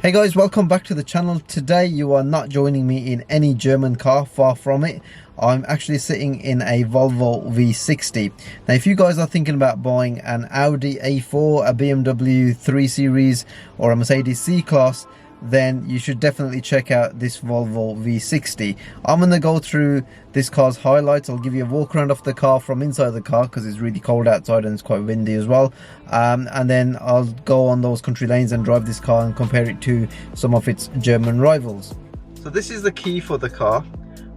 Hey guys, welcome back to the channel. Today you are not joining me in any German car, far from it. I'm actually sitting in a Volvo V60. Now if you guys are thinking about buying an Audi A4, a BMW 3 Series or a Mercedes C-Class, then you should definitely check out this Volvo V60. I'm going to go through this car's highlights. I'll give you a walk around of the car from inside the car because it's really cold outside and it's quite windy as well. And then I'll go on those country lanes and drive this car and compare it to some of its German rivals. So this is the key for the car,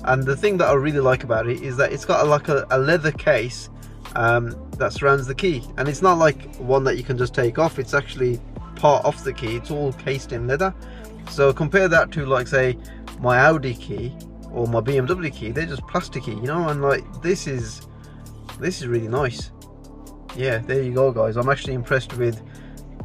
and the thing that I really like about it is that it's got a leather case that surrounds the key, and it's not like one that you can just take off. It's actually part of the key. It's all cased in leather. So compare that to, like, say my Audi key or my BMW key. They're just plasticky, you know, and like this is really nice. Yeah, there you go guys. I'm actually impressed with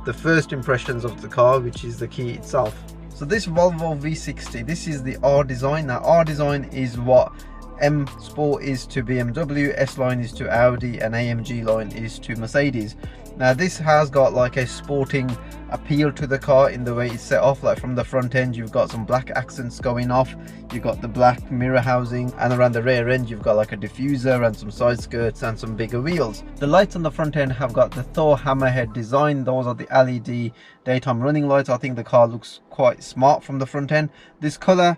the first impressions of the car, which is the key itself. So this Volvo V60, this is the R design. Now R design is what M Sport is to BMW, S line is to Audi, and AMG line is to Mercedes. Now this has got like a sporting appeal to the car in the way it's set off. Like from the front end you've got some black accents going off, you've got the black mirror housing, and around the rear end you've got like a diffuser and some side skirts and some bigger wheels. The lights on the front end have got the Thor hammerhead design. Those are the LED daytime running lights. I think the car looks quite smart from the front end. This color,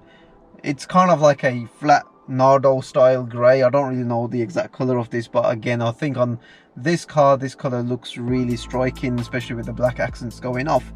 it's kind of like a flat Nardo style grey. I don't really know the exact color of this, but again I think on this car this color looks really striking, especially with the black accents going off.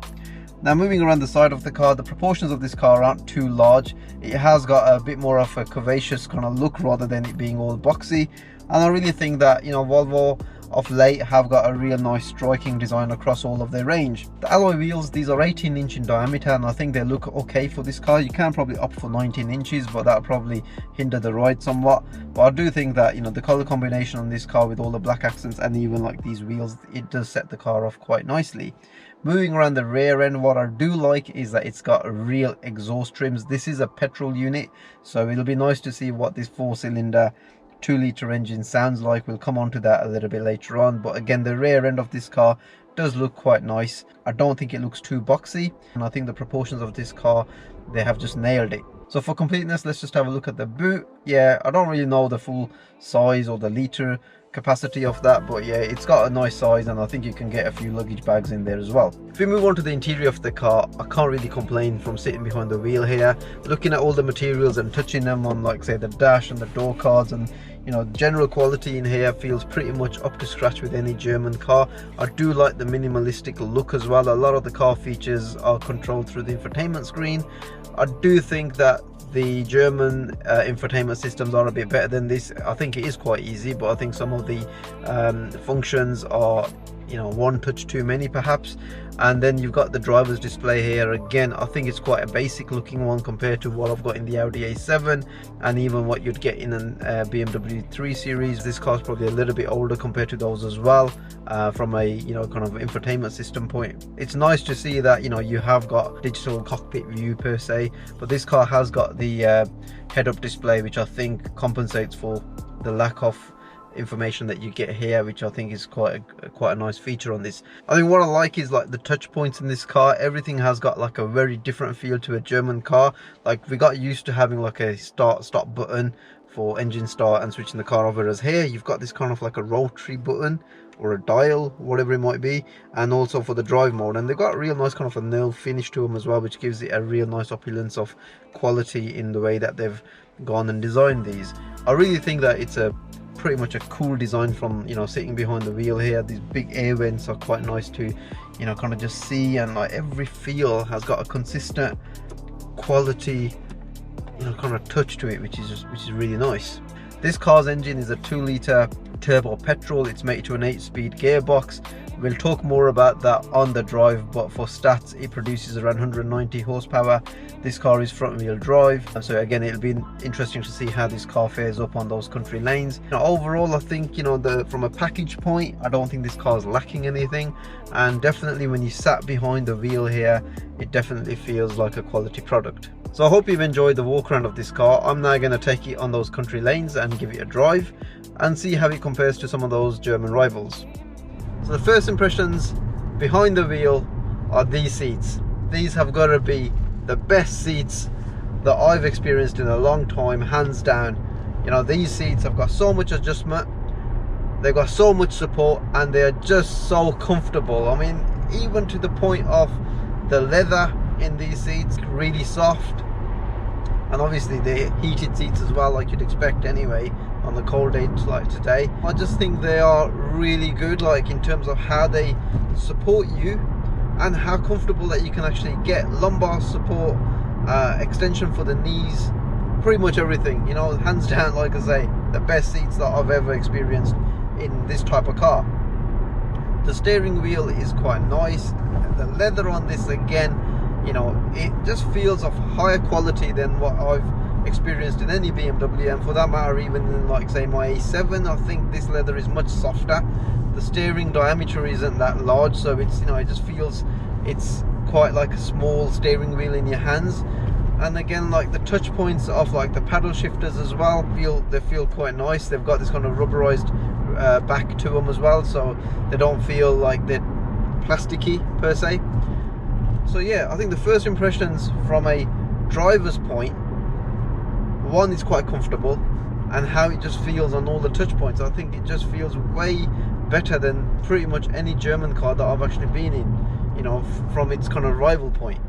Now moving around the side of the car, the proportions of this car aren't too large. It has got a bit more of a curvaceous kind of look rather than it being all boxy, and I really think that, you know, Volvo of late have got a real nice striking design across all of their range. The alloy wheels, these are 18-inch in diameter, and I think they look okay for this car. You can probably opt for 19 inches, but that'll probably hinder the ride somewhat. But I do think that, you know, the color combination on this car with all the black accents and even like these wheels, it does set the car off quite nicely. Moving around the rear end, what I do like is that it's got real exhaust trims. This is a petrol unit, so it'll be nice to see what this 4-cylinder 2-litre engine sounds like. We'll come on to that a little bit later on, but again the rear end of this car does look quite nice. I don't think it looks too boxy, and I think the proportions of this car, they have just nailed it. So for completeness, let's just have a look at the boot. Yeah, I don't really know the full size or the litre capacity of that, but yeah, it's got a nice size, and I think you can get a few luggage bags in there as well. If we move on to the interior of the car, I can't really complain from sitting behind the wheel here, looking at all the materials and touching them on, like say the dash and the door cards, and you know, general quality in here feels pretty much up to scratch with any German car. I do like the minimalistic look as well. A lot of the car features are controlled through the infotainment screen. I do think that the German infotainment systems are a bit better than this. I think it is quite easy, but I think some of the functions are, you know, one touch too many perhaps. And then you've got the driver's display here. Again, I think it's quite a basic looking one compared to what I've got in the Audi A7 and even what you'd get in a BMW 3 Series. This car's probably a little bit older compared to those as well, from a, you know, kind of infotainment system point. It's nice to see that, you know, you have got digital cockpit view per se, but this car has got the head-up display, which I think compensates for the lack of information that you get here, which I think is quite a nice feature on this. I think what I like is like the touch points in this car. Everything has got like a very different feel to a German car. Like we got used to having like a start-stop button for engine start and switching the car over, as here you've got this kind of like a rotary button or a dial, whatever it might be, and also for the drive mode. And they've got a real nice kind of a nail finish to them as well, which gives it a real nice opulence of quality in the way that they've gone and designed these. I really think that it's pretty much a cool design from, you know, sitting behind the wheel here. These big air vents are quite nice to, you know, kind of just see, and like every feel has got a consistent quality, you know, kind of touch to it, which is really nice. This car's engine is a 2-litre turbo petrol. It's mated to an 8-speed gearbox. We'll talk more about that on the drive, but for stats it produces around 190 horsepower. This car is front wheel drive, so again it'll be interesting to see how this car fares up on those country lanes. Now, overall I think, you know, from a package point, I don't think this car is lacking anything, and definitely when you sat behind the wheel here, it definitely feels like a quality product. So I hope you've enjoyed the walk around of this car. I'm now going to take it on those country lanes and give it a drive and see how it compares to some of those German rivals. So the first impressions behind the wheel are these seats. these have got to be the best seats that I've experienced in a long time, hands down. You know, these seats have got so much adjustment, they've got so much support, and they're just so comfortable. I mean, even to the point of the leather in these seats, really soft. And obviously the heated seats as well, like you'd expect anyway on the cold days like today. I just think they are really good, like in terms of how they support you and how comfortable that you can actually get lumbar support, extension for the knees, pretty much everything. You know, hands down, like I say, the best seats that I've ever experienced in this type of car. The steering wheel is quite nice. The leather on this, again, you know, it just feels of higher quality than what I've experienced in any BMW, and for that matter even in, like, say, my A7. I think this leather is much softer. The steering diameter isn't that large, so it's, you know, it just feels it's quite like a small steering wheel in your hands. And again, like the touch points of like the paddle shifters as well, they feel quite nice. They've got this kind of rubberized back to them as well, so they don't feel like they're plasticky per se. So yeah, I think the first impressions from a driver's point, one, is quite comfortable, and how it just feels on all the touch points. I think it just feels way better than pretty much any German car that I've actually been in, you know, from its kind of rival point.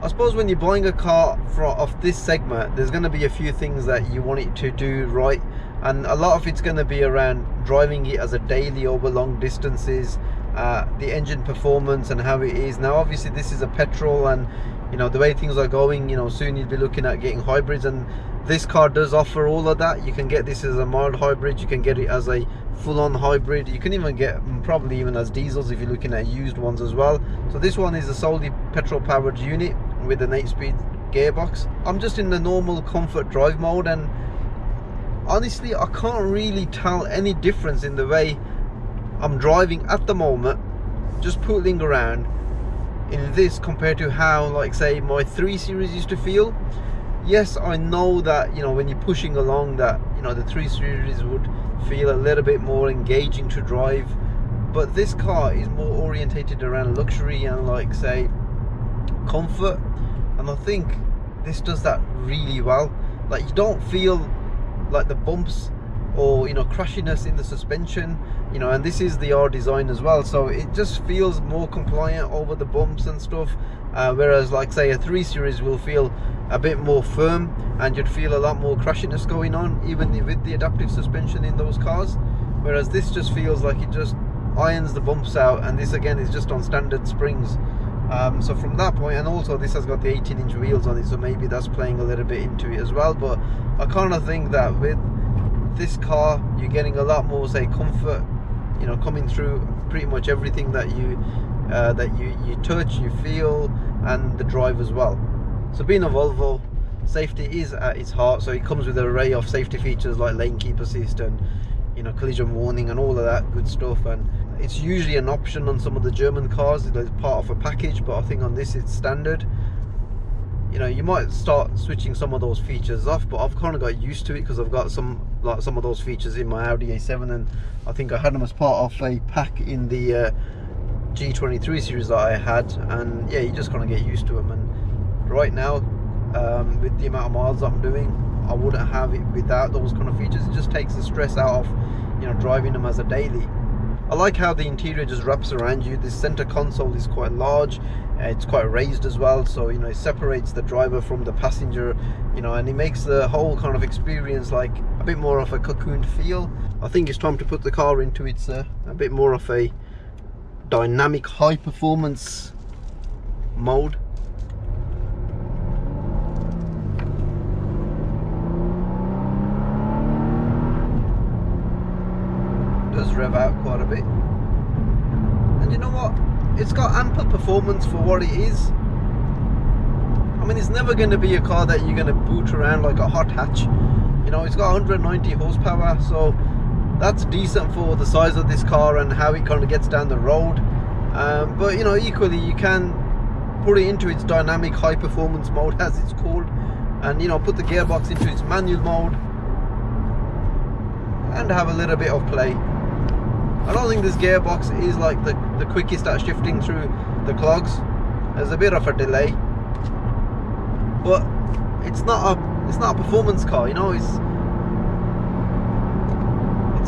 I suppose when you're buying a car of this segment, there's going to be a few things that you want it to do right, and a lot of it's going to be around driving it as a daily over long distances, the engine performance and how it is. Now obviously this is a petrol, and you know, the way things are going, you know, soon you'll be looking at getting hybrids, and this car does offer all of that. You can get this as a mild hybrid, you can get it as a full-on hybrid, you can even get probably even as diesels if you're looking at used ones as well. So this one is a solely petrol powered unit with an 8-speed gearbox. I'm just in the normal comfort drive mode, and honestly I can't really tell any difference in the way I'm driving at the moment, just pulling around in this, compared to how, like, say, my 3 Series used to feel. Yes, I know that, you know, when you're pushing along, that, you know, the 3 Series would feel a little bit more engaging to drive, but this car is more orientated around luxury and, like, say, comfort, and I think this does that really well. Like, you don't feel like the bumps or, you know, crashiness in the suspension, you know, and this is the R design as well, so it just feels more compliant over the bumps and stuff, whereas, like, say, a 3 Series will feel a bit more firm, and you'd feel a lot more crashiness going on even with the adaptive suspension in those cars, whereas this just feels like it just irons the bumps out, and this again is just on standard springs. So from that point, and also this has got the 18-inch wheels on it, so maybe that's playing a little bit into it as well. But I kind of think that with this car you're getting a lot more, say, comfort, you know, coming through pretty much everything that you touch, you feel, and the drive as well. So being a Volvo, safety is at its heart, so it comes with an array of safety features like lane keep assist and, you know, collision warning and all of that good stuff, and it's usually an option on some of the German cars, it's part of a package, but I think on this it's standard. You know, you might start switching some of those features off, but I've kind of got used to it because I've got some of those features in my Audi A7, and I think I had them as part of a pack in the G23 series that I had, and yeah, you just kind of get used to them. And right now, with the amount of miles I'm doing, I wouldn't have it without those kind of features. It just takes the stress out of, you know, driving them as a daily. I like how the interior just wraps around you. This center console is quite large, it's quite raised as well, so, you know, it separates the driver from the passenger, you know, and it makes the whole kind of experience like a bit more of a cocooned feel. I think it's time to put the car into its a bit more of a dynamic high performance mode. Does rev out quite a bit, and you know what, it's got ample performance for what it is. I mean, it's never going to be a car that you're going to boot around like a hot hatch. You know, it's got 190 horsepower, so that's decent for the size of this car and how it kind of gets down the road. But, you know, equally you can put it into its dynamic high performance mode, as it's called, and, you know, put the gearbox into its manual mode and have a little bit of play. I don't think this gearbox is like the quickest at shifting through the clogs, There's a bit of a delay, but it's not a performance car, you know. It's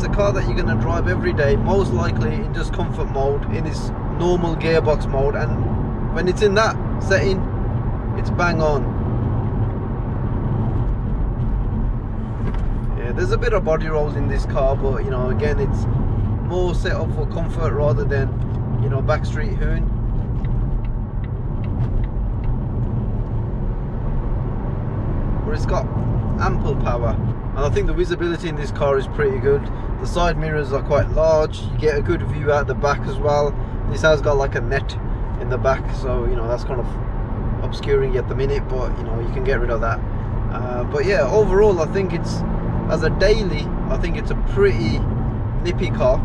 a car that you're going to drive every day, most likely in just comfort mode, in its normal gearbox mode, and when it's in that setting, it's bang on. Yeah, there's a bit of body rolls in this car, but you know, again, it's more set up for comfort rather than, you know, backstreet hoon. But it's got ample power, and I think the visibility in this car is pretty good. The side mirrors are quite large, you get a good view out the back as well. This has got like a net in the back, so you know, that's kind of obscuring you at the minute, but you know, you can get rid of that. But yeah, overall I think it's, as a daily, I think it's a pretty nippy car.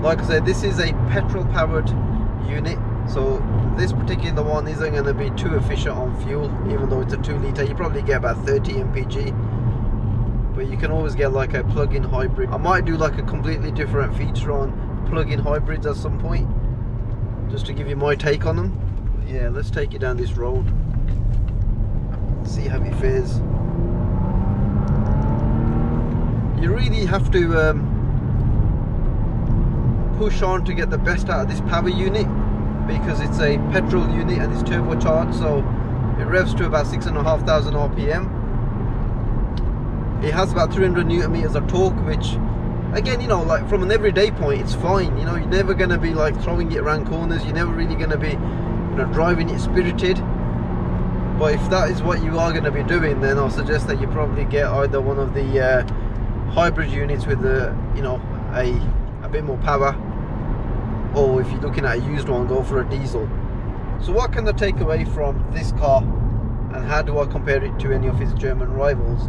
Like I said, this is a petrol powered unit, so this particular one isn't going to be too efficient on fuel. Even though it's a 2 litre, you probably get about 30 mpg, but you can always get like a plug-in hybrid. I might do like a completely different feature on plug-in hybrids at some point, just to give you my take on them. But yeah, let's take you down this road, see how it fares. You really have to push on to get the best out of this power unit, because it's a petrol unit and it's turbocharged, so it revs to about 6,500 RPM. It has about 300 Newton meters of torque, which again, you know, like from an everyday point, it's fine. You know, you're never going to be like throwing it around corners, you're never really going to be, you know, driving it spirited. But if that is what you are going to be doing, then I'll suggest that you probably get either one of the hybrid units with a, you know, a bit more power, or if you're looking at a used one, go for a diesel. So what can I take away from this car, and how do I compare it to any of its German rivals?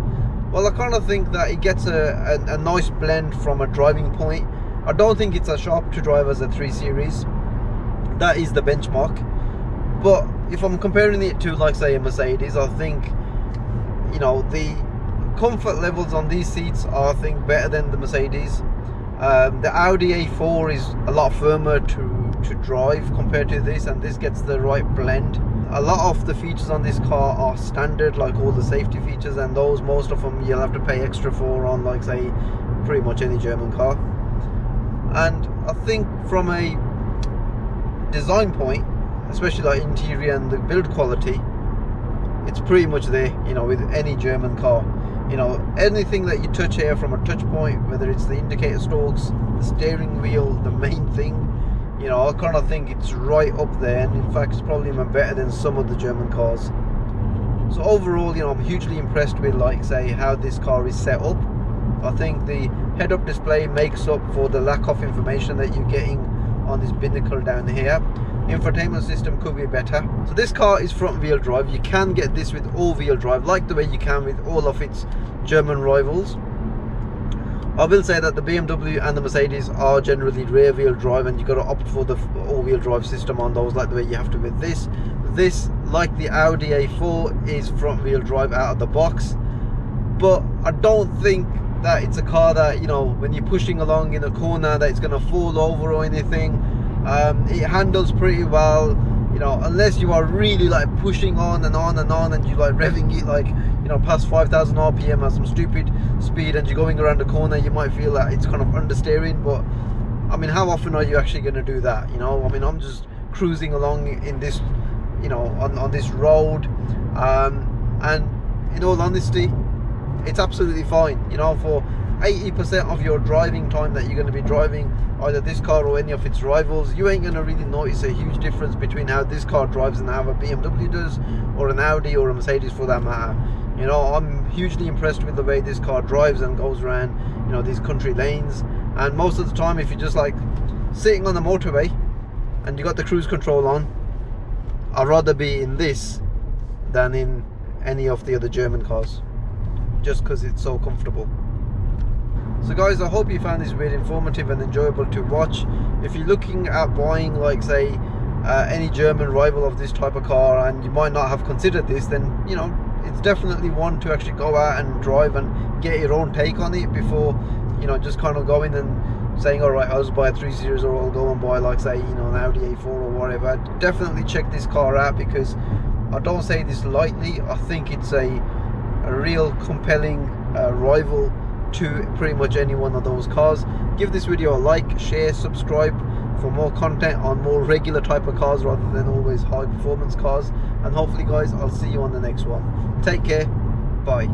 Well, I kind of think that it gets a nice blend from a driving point. I don't think it's as sharp to drive as a 3 Series. That is the benchmark. But if I'm comparing it to, like, say, a Mercedes, I think, you know, the comfort levels on these seats are, I think, better than the Mercedes. The Audi A4 is a lot firmer to drive compared to this, and this gets the right blend. A lot of the features on this car are standard, like all the safety features, and those, most of them you'll have to pay extra for on, like, say, pretty much any German car. And I think from a design point, especially like interior and the build quality, it's pretty much there, you know, with any German car. You know, anything that you touch here from a touch point, whether it's the indicator stalks, the steering wheel, the main thing, you know, I kind of think it's right up there, and in fact it's probably even better than some of the German cars. So overall, you know, I'm hugely impressed with, like, say, how this car is set up. I think the head-up display makes up for the lack of information that you're getting on this binnacle down here. Infotainment system could be better. So this car is front wheel drive. You can get this with all wheel drive, like the way you can with all of its German rivals. I will say that the BMW and the Mercedes are generally rear wheel drive, and you've got to opt for the all wheel drive system on those, like the way you have to with this. This, like the Audi A4, is front wheel drive out of the box, but I don't think that it's a car that, you know, when you're pushing along in a corner, that it's going to fall over or anything. It handles pretty well, you know, unless you are really like pushing on and on and on, and you like revving it like, you know, past 5,000 RPM at some stupid speed, and you're going around the corner, you might feel that it's kind of understeering. But I mean, how often are you actually going to do that? You know, I mean, I'm just cruising along in this, you know, on this road, and in all honesty, it's absolutely fine. You know, for 80% of your driving time that you're going to be driving either this car or any of its rivals, you ain't going to really notice a huge difference between how this car drives and how a BMW does, or an Audi or a Mercedes for that matter. You know, I'm hugely impressed with the way this car drives and goes around, you know, these country lanes. And most of the time, if you're just like sitting on the motorway and you got the cruise control on, I'd rather be in this than in any of the other German cars, just because it's so comfortable. So guys, I hope you found this really informative and enjoyable to watch. If you're looking at buying, like, say, any German rival of this type of car, and you might not have considered this, then, you know, it's definitely one to actually go out and drive and get your own take on it before, you know, just kind of going and saying, all right, I'll just buy a 3 Series, or I'll go and buy, like, say, you know, an Audi A4 or whatever, definitely check this car out, because I don't say this lightly. I think it's a real compelling rival to pretty much any one of those cars. Give this video a like, share, subscribe for more content on more regular type of cars rather than always high performance cars. And hopefully, guys, I'll see you on the next one. Take care. Bye.